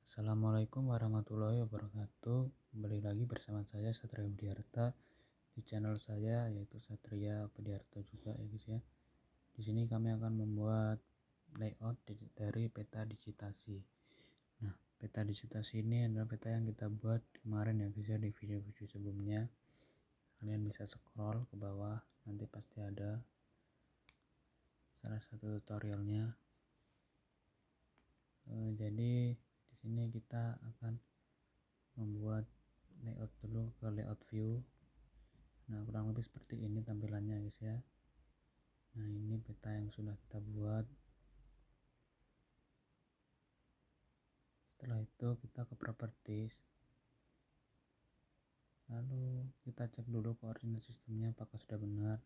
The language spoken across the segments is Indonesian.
Assalamualaikum warahmatullahi wabarakatuh. Kembali lagi bersama saya Satria Budiarta di channel saya yaitu Satria Budiarta juga ya guys ya. Di sini kami akan membuat layout dari peta digitasi. Nah, peta digitasi ini adalah peta yang kita buat kemarin ya guys ya di video-video sebelumnya. Kalian bisa scroll ke bawah, nanti pasti ada salah satu tutorialnya. Jadi di sini kita akan membuat layout dulu ke layout view. Nah, kurang lebih seperti ini tampilannya guys ya. Nah, ini peta yang sudah kita buat. Setelah itu kita ke properties, lalu kita cek dulu koordinat sistemnya apakah sudah benar,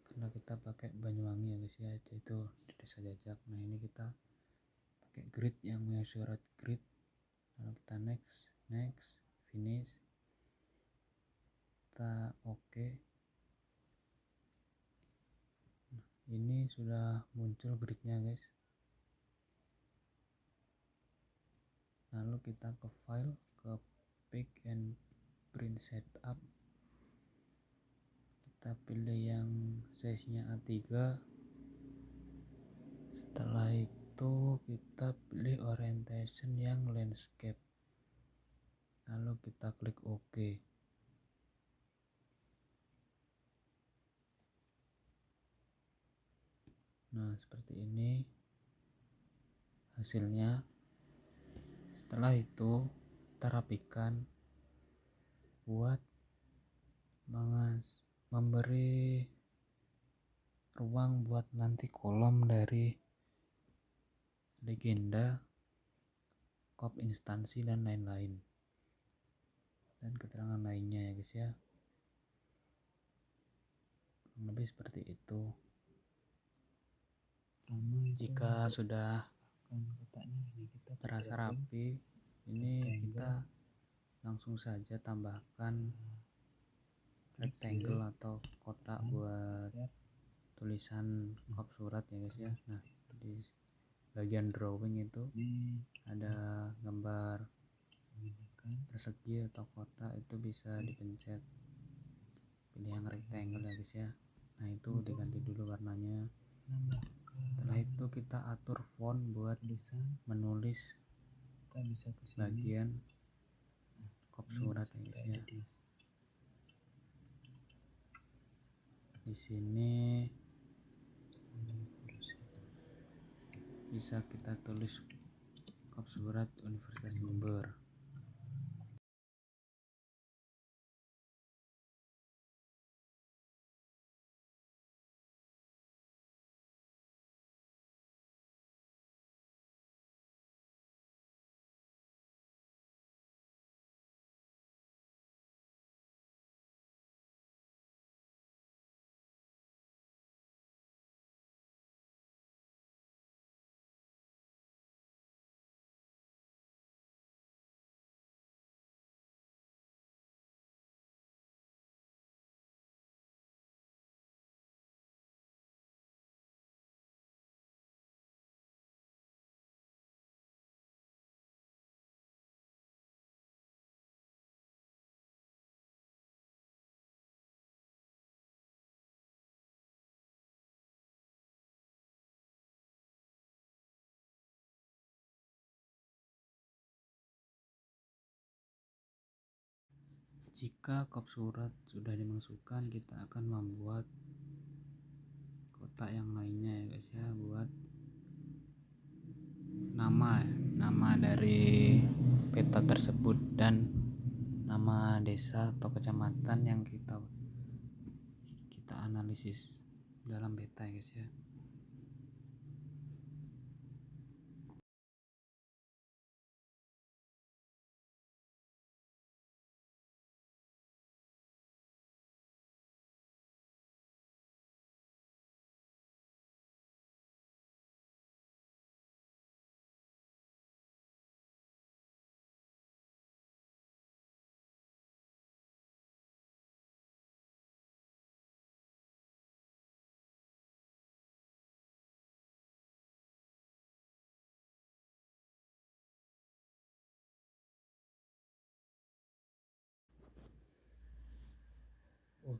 karena kita pakai Banyuwangi ya guys ya, yaitu di Desa Jajak. Nah, ini kita pakai grid yang measure grid, lalu kita next, finish, kita oke. Nah, ini sudah muncul gridnya guys. Lalu kita ke file, ke pick and print setup, kita pilih yang size nya A3. Setelah itu kita pilih orientation yang landscape, lalu kita klik OK. Nah, seperti ini hasilnya. Setelah itu kita rapikan buat memberi ruang buat nanti kolom dari legenda, kop instansi dan lain-lain, dan keterangan lainnya ya guys ya. Lebih seperti itu. Jika sudah terasa rapi, ini kita langsung saja tambahkan rectangle atau kotak buat tulisan kop surat ya guys ya. Nah, di bagian drawing itu ada gambar persegi atau kotak, itu bisa dipencet, pilih yang rectangle ya guys ya. Nah, itu diganti dulu warnanya. Setelah itu kita atur font buat menulis bagian kop surat ya guys ya. Di sini bisa kita tulis kop surat Universitas Jember. Jika kop surat sudah dimasukkan, kita akan membuat kotak yang lainnya ya guys ya, buat nama dari peta tersebut dan nama desa atau kecamatan yang kita analisis dalam peta ya guys ya.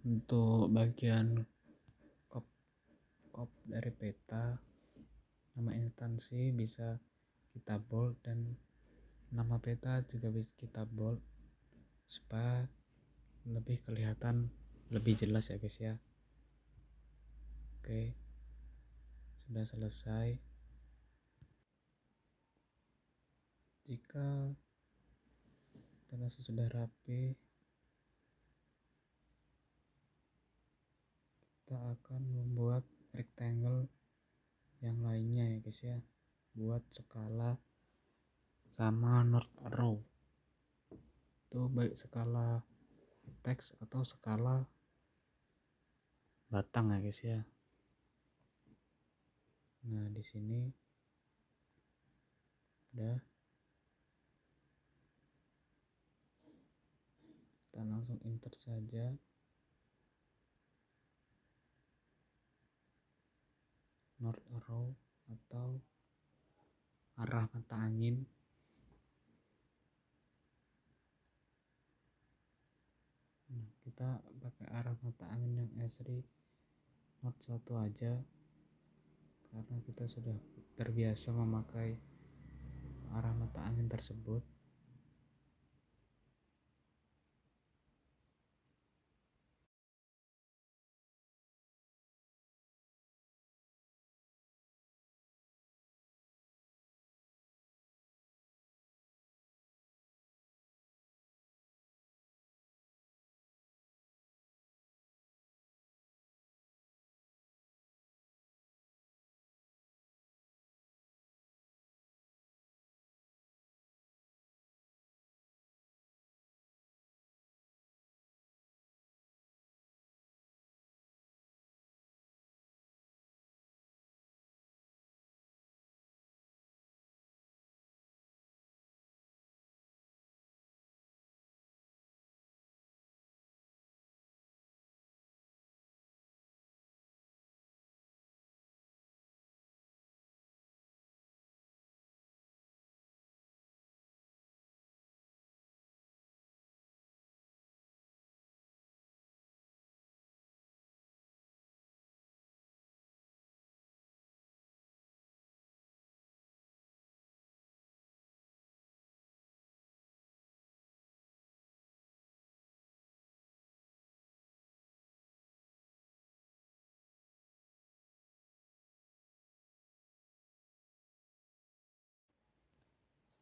Untuk bagian kop dari peta, nama instansi bisa kita bold dan nama peta juga bisa kita bold supaya lebih kelihatan lebih jelas ya guys ya. Oke, sudah selesai. Jika terasa sudah rapi, kita akan membuat rectangle yang lainnya ya guys ya, buat skala sama north arrow. Itu baik skala teks atau skala batang ya guys ya. Nah, di sini udah, kita langsung insert saja. North arrow atau arah mata angin. Nah, kita pakai arah mata angin yang esri North 1 aja karena kita sudah terbiasa memakai arah mata angin tersebut.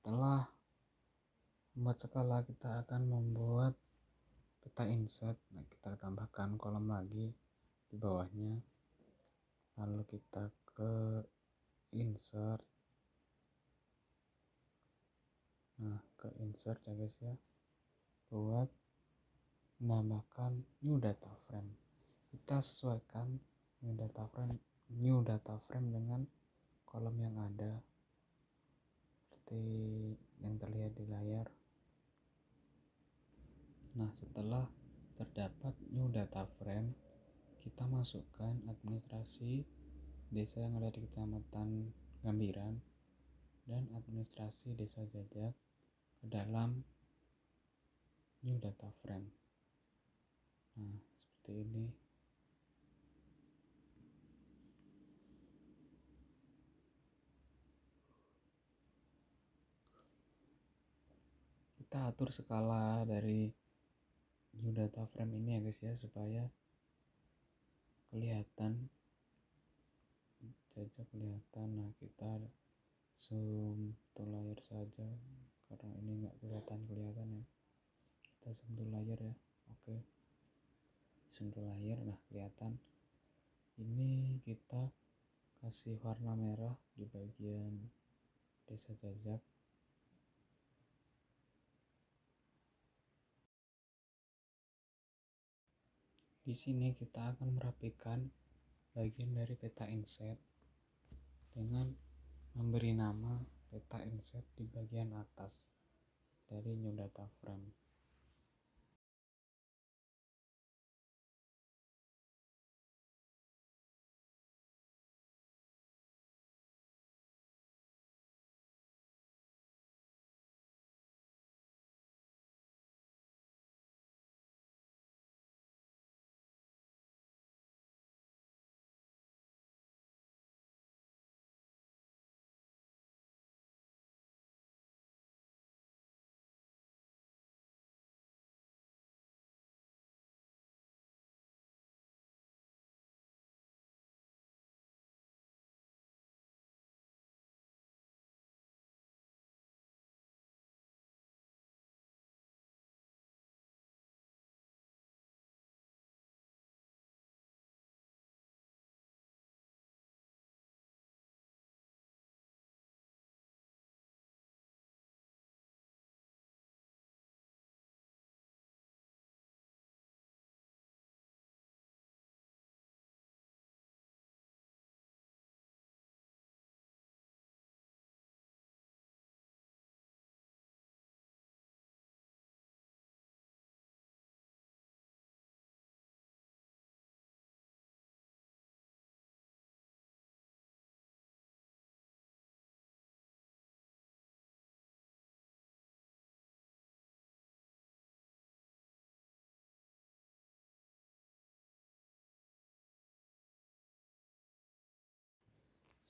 Setelah membuat skala, kita akan membuat peta insert. Nah, kita tambahkan kolom lagi di bawahnya, lalu kita ke insert. Nah, ke insert ya guys ya, buat menambahkan new data frame. Kita sesuaikan new data frame dengan kolom yang ada seperti yang terlihat di layar. Nah, setelah terdapat new data frame, kita masukkan administrasi desa yang ada di Kecamatan Gambiran dan administrasi desa Jajak ke dalam new data frame. Nah, seperti ini. Kita atur skala dari new data frame ini ya guys ya, supaya kelihatan, Jajak kelihatan. Nah, kita zoom to layar saja karena ini nggak kelihatan ya. Kita zoom to layar ya. Oke, zoom to layar. Nah, kelihatan. Ini kita kasih warna merah di bagian desa Jajak. Di sini kita akan merapikan bagian dari peta inset dengan memberi nama peta inset di bagian atas dari new data frame.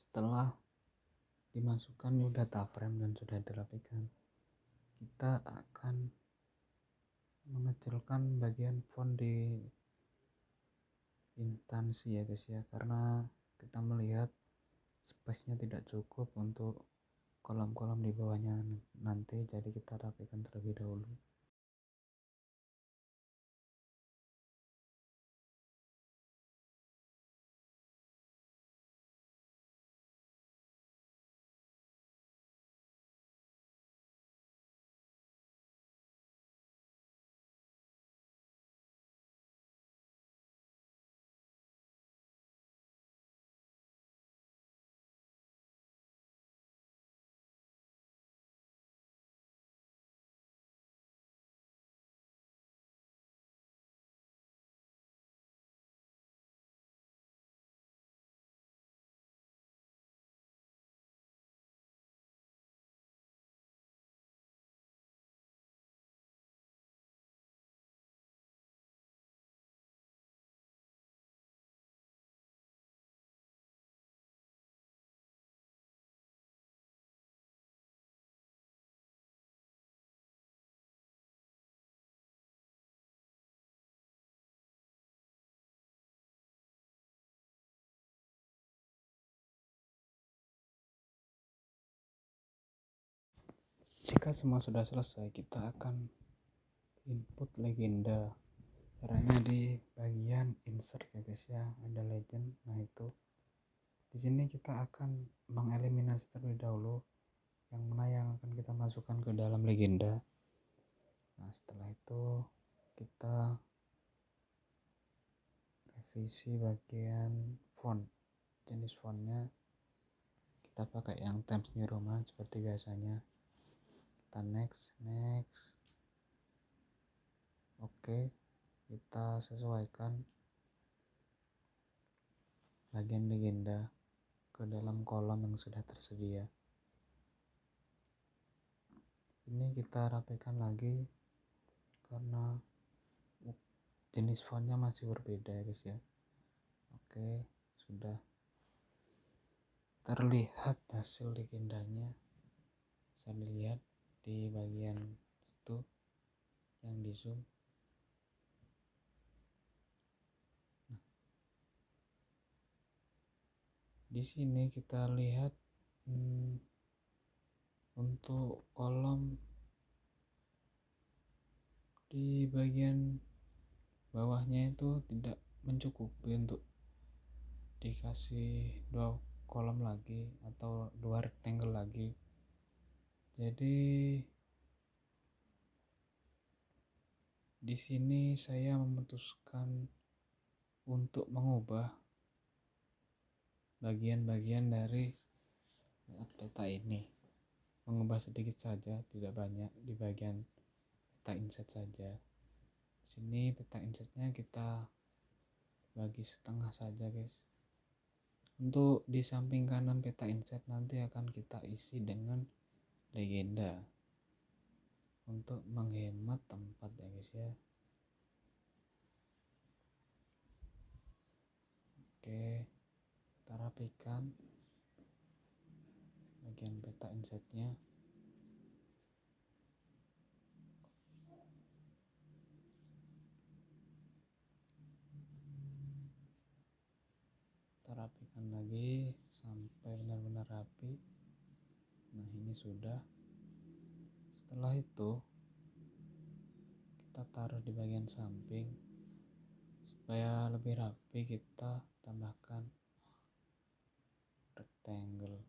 Setelah dimasukkan new data frame dan sudah dirapikan, kita akan mengecilkan bagian font di instansi ya guys ya, karena kita melihat space-nya tidak cukup untuk kolom-kolom di bawahnya nanti, jadi kita rapikan terlebih dahulu. Jika semua sudah selesai, kita akan input legenda. Caranya di bagian insert ya guys ya, ada legend. Nah itu di sini kita akan mengeliminasi terlebih dahulu yang mana yang akan kita masukkan ke dalam legenda. Nah setelah itu kita revisi bagian font, jenis fontnya kita pakai yang Times New Roman seperti biasanya. Kita next. Oke, kita sesuaikan bagian legenda ke dalam kolom yang sudah tersedia. Ini kita rapikan lagi karena jenis fontnya masih berbeda ya guys ya. Oke, sudah terlihat hasil legendanya, bisa dilihat di bagian itu yang di zoom. Nah, di sini kita lihat untuk kolom di bagian bawahnya itu tidak mencukupi untuk dikasih 2 kolom lagi atau 2 rectangle lagi. Jadi di sini saya memutuskan untuk mengubah bagian-bagian dari peta ini, mengubah sedikit saja, tidak banyak, di bagian peta inset saja. Di sini peta insetnya kita bagi setengah saja guys. Untuk di samping kanan peta inset nanti akan kita isi dengan legenda untuk menghemat tempat ya guys ya. Oke, kita rapikan bagian peta insetnya. Kita rapikan lagi sampai benar-benar rapi. Nah ini sudah. Setelah itu kita taruh di bagian samping supaya lebih rapi. Kita tambahkan rectangle.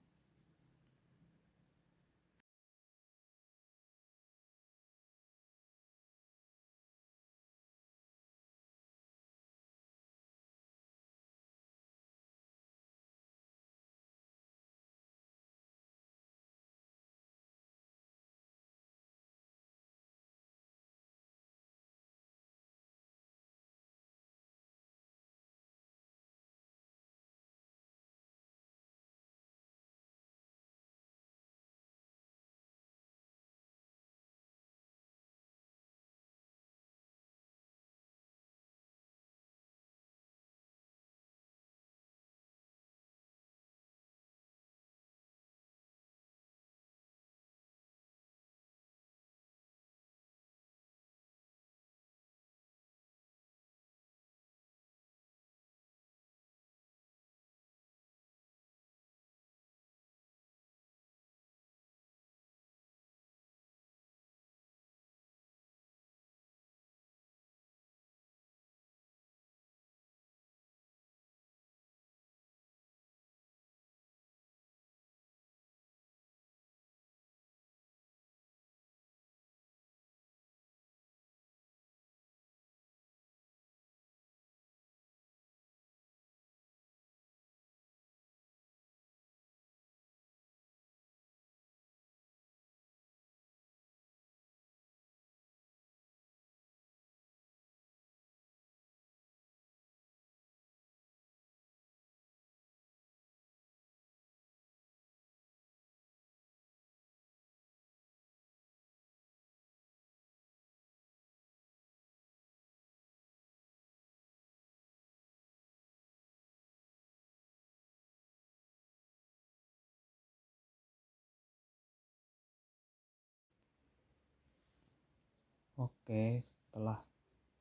Oke, setelah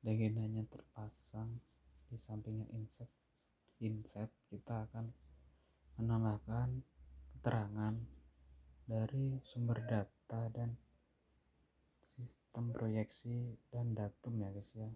legendanya terpasang di sampingnya inset, kita akan menambahkan keterangan dari sumber data dan sistem proyeksi dan datum ya guys ya.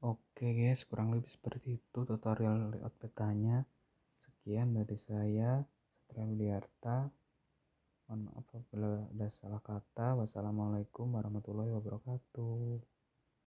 Oke guys, kurang lebih seperti itu tutorial layout petanya. Sekian dari saya, Satria Widiarta. Mohon maaf apabila ada salah kata. Wassalamualaikum warahmatullahi wabarakatuh.